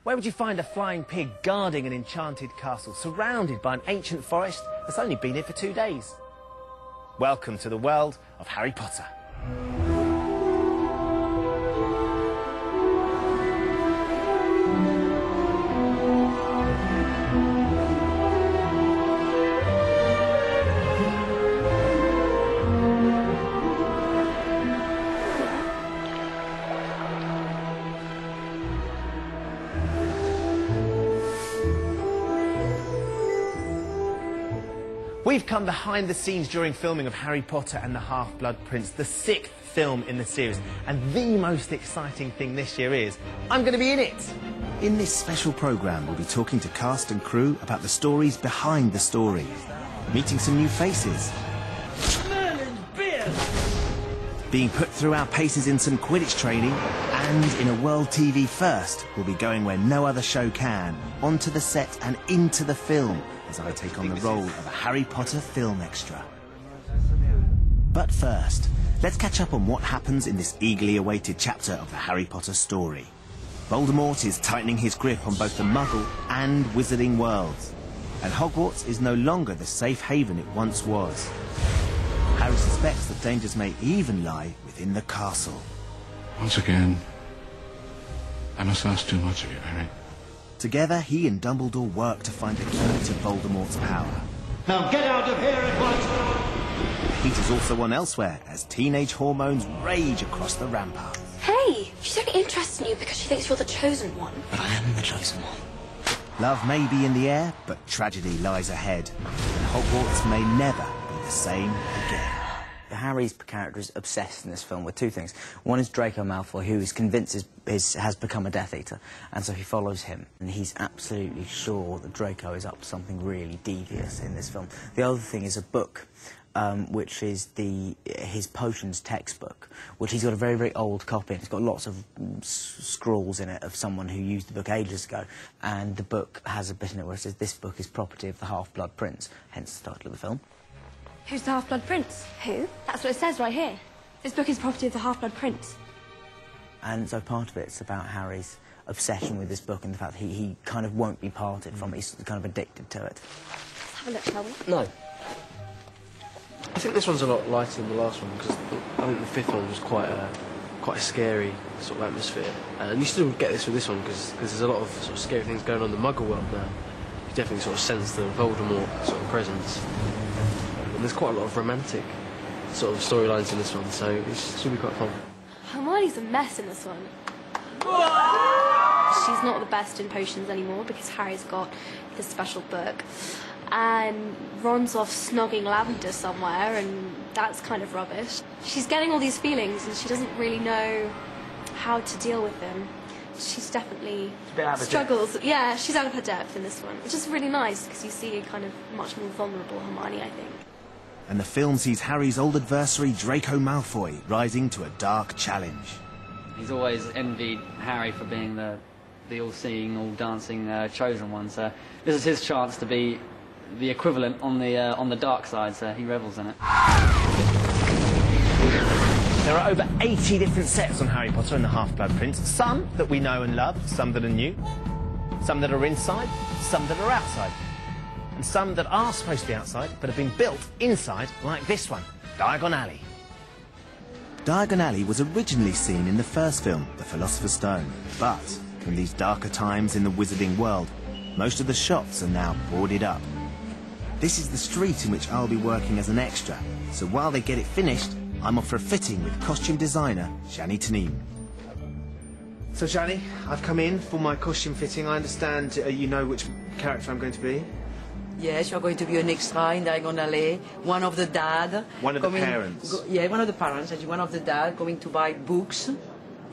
Where would you find a flying pig guarding an enchanted castle, surrounded by an ancient forest that's only been here for 2 days? Welcome to the world of Harry Potter. We've come behind the scenes during filming of Harry Potter and the Half-Blood Prince, the 6th film in the series. And the most exciting thing this year is, I'm going to be in it! In this special programme, we'll be talking to cast and crew about the stories behind the story, meeting some new faces, Merlin's beard! being put through our paces in some Quidditch training, and in a World TV first, we'll be going where no other show can, onto the set and into the film, as I take on the role of a Harry Potter film extra. But first, let's catch up on what happens in this eagerly awaited chapter of the Harry Potter story. Voldemort is tightening his grip on both the Muggle and Wizarding worlds, and Hogwarts is no longer the safe haven it once was. Harry suspects that dangers may even lie within the castle. Once again, I must ask too much of you, Harry. Together, he and Dumbledore work to find the key to Voldemort's power. Now get out of here at once! Peter's also on elsewhere as teenage hormones rage across the ramparts. Hey, she's only interested in you because she thinks you're the chosen one. But I am the chosen one. Love may be in the air, but tragedy lies ahead. And Hogwarts may never be the same again. Harry's character is obsessed in this film with two things. One is Draco Malfoy, who is convinced has become a Death Eater, and so he follows him. And he's absolutely sure that Draco is up to something really devious in this film. The other thing is a book, which is his potions textbook, which he's got a very, very old copy. It's got lots of scrawls in it of someone who used the book ages ago. And the book has a bit in it where it says, "This book is property of the Half-Blood Prince," hence the title of the film. Who's the Half-Blood Prince? Who? That's what it says right here. This book is property of the Half-Blood Prince. And so part of it's about Harry's obsession with this book and the fact that he kind of won't be parted from it. He's kind of addicted to it. Let's have a look, shall we? No. I think this one's a lot lighter than the last one because I think the 5th one was quite a scary sort of atmosphere. And you still get this with this one because there's a lot of sort of scary things going on in the Muggle world now. You definitely sort of sense the Voldemort sort of presence. And there's quite a lot of romantic sort of storylines in this one, so it should be quite fun. Hermione's a mess in this one. She's not the best in potions anymore because Harry's got this special book. And Ron's off snogging Lavender somewhere, and that's kind of rubbish. She's getting all these feelings and she doesn't really know how to deal with them. She's definitely struggles. Yeah, she's out of her depth in this one, which is really nice because you see a kind of much more vulnerable Hermione, I think. And the film sees Harry's old adversary Draco Malfoy rising to a dark challenge. He's always envied Harry for being the all-seeing, all-dancing chosen one, so this is his chance to be the equivalent on the dark side, so he revels in it. There are over 80 different sets on Harry Potter and the Half-Blood Prince. Some that we know and love, some that are new, some that are inside, some that are outside. And some that are supposed to be outside, but have been built inside, like this one, Diagon Alley. Diagon Alley was originally seen in the first film, The Philosopher's Stone. But, in these darker times in the Wizarding world, most of the shops are now boarded up. This is the street in which I'll be working as an extra, so while they get it finished, I'm off for a fitting with costume designer Shani Tanim. So, Shani, I've come in for my costume fitting. I understand you know which character I'm going to be. Yes, you're going to be an extra in Diagon Alley, one of the dad. One of the parents? One of the parents, and one of the dad going to buy books.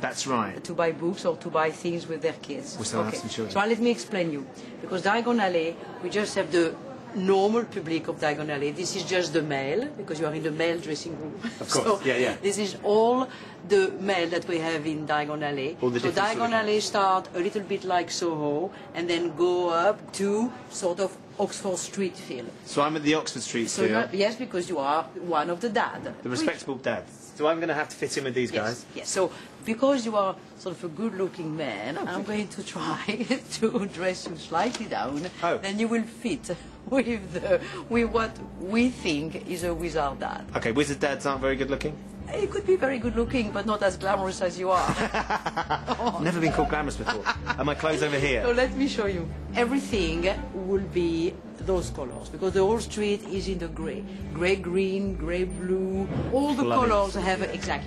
That's right. To buy books or to buy things with their kids. We still have some children. So let me explain you. Because Diagon Alley, we just have the normal public of Diagon Alley. This is just the male, because you are in the male dressing room. Of course, so yeah. This is all the male that we have in Diagon Alley. So Diagon Alley start a little bit like Soho, and then go up to sort of Oxford Street feel. So I'm at the Oxford Street So yes, because you are one of the dad. The respectable dads. So I'm going to have to fit in with these guys? Yes. So because you are sort of a good-looking man, I'm going to try to dress you slightly down. Oh. Then you will fit with what we think is a wizard dad. OK, wizard dads aren't very good-looking? He could be very good-looking, but not as glamorous as you are. Never been called glamorous before. And my clothes over here? So let me show you. Everything will be those colors, because the whole street is in the grey. Grey green, grey blue. All the colors have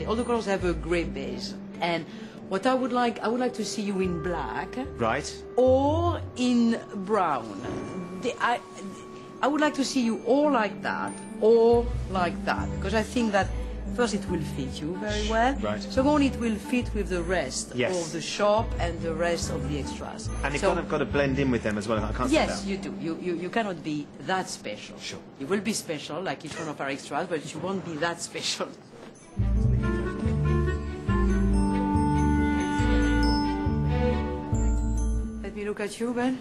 all the colors have a grey base. And what I would like to see you in black. Right. Or in brown. I would like to see you or like that, or like that, because I think that first it will fit you very well. Right. Second, it will fit with the rest of the shop and the rest of the extras. And you've kind of got to blend in with them as well. I can't Yes, you do. You cannot be that special. Sure. You will be special, like each one of our extras, but you won't be that special. Let me look at you, Ben.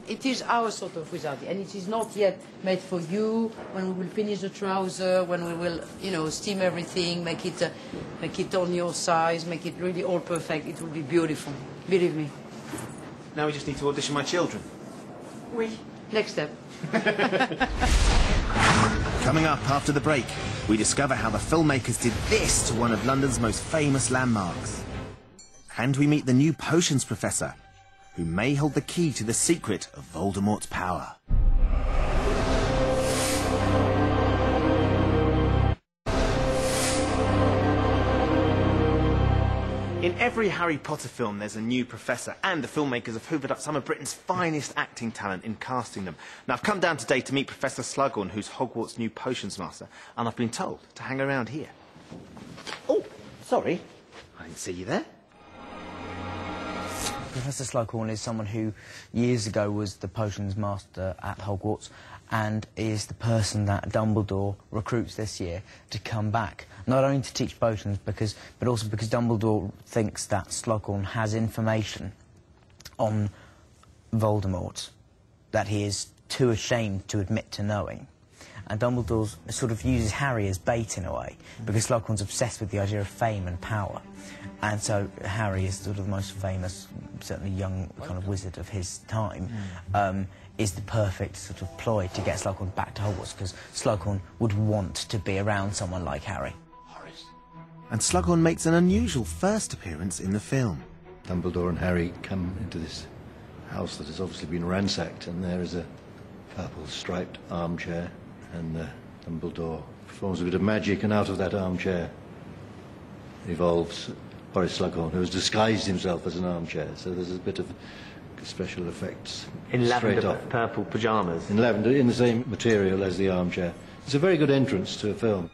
It is our sort of wizard, and it is not yet made for you. When we will finish the trouser, when we will, steam everything, make it on your size, make it really all perfect, it will be beautiful. Believe me. Now we just need to audition my children. Oui. Next step. Coming up after the break, we discover how the filmmakers did this to one of London's most famous landmarks. And we meet the new potions professor, who may hold the key to the secret of Voldemort's power. In every Harry Potter film, there's a new professor, and the filmmakers have hoovered up some of Britain's finest acting talent in casting them. Now, I've come down today to meet Professor Slughorn, who's Hogwarts' new potions master, and I've been told to hang around here. Oh, sorry. I didn't see you there. Professor Slughorn is someone who years ago was the potions master at Hogwarts and is the person that Dumbledore recruits this year to come back, not only to teach potions, but also because Dumbledore thinks that Slughorn has information on Voldemort that he is too ashamed to admit to knowing. And Dumbledore sort of uses Harry as bait in a way, because Slughorn's obsessed with the idea of fame and power. And so Harry is sort of the most famous, certainly young kind of wizard of his time, is the perfect sort of ploy to get Slughorn back to Hogwarts, because Slughorn would want to be around someone like Harry. And Slughorn makes an unusual first appearance in the film. Dumbledore and Harry come into this house that has obviously been ransacked, and there is a purple striped armchair, and Dumbledore performs a bit of magic, and out of that armchair evolves Boris Slughorn, who has disguised himself as an armchair, so there's a bit of special effects. In lavender straight off. purple pyjamas. In lavender, in the same material as the armchair. It's a very good entrance to a film.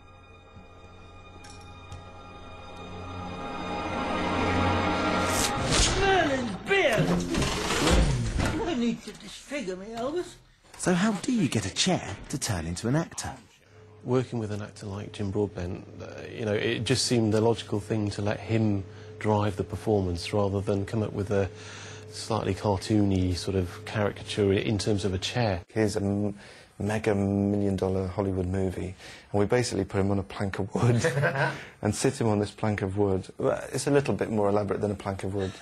Merlin's beard! No need to disfigure me, Albus. So how do you get a chair to turn into an actor? Working with an actor like Jim Broadbent, it just seemed the logical thing to let him drive the performance rather than come up with a slightly cartoony sort of caricature in terms of a chair. Here's a mega $1 million Hollywood movie, and we basically put him on a plank of wood and sit him on this plank of wood. Well, it's a little bit more elaborate than a plank of wood,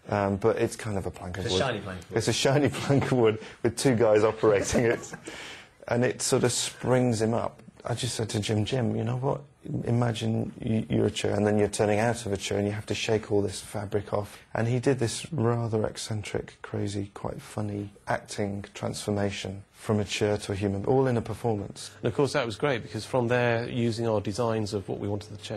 but it's kind of a plank of wood. It's a shiny plank of wood. It's a shiny plank of wood with two guys operating it, and it sort of springs him up. I just said to Jim, you know what? Imagine you're a chair and then you're turning out of a chair and you have to shake all this fabric off. And he did this rather eccentric, crazy, quite funny acting transformation from a chair to a human, all in a performance. And of course that was great, because from there, using our designs of what we wanted the chair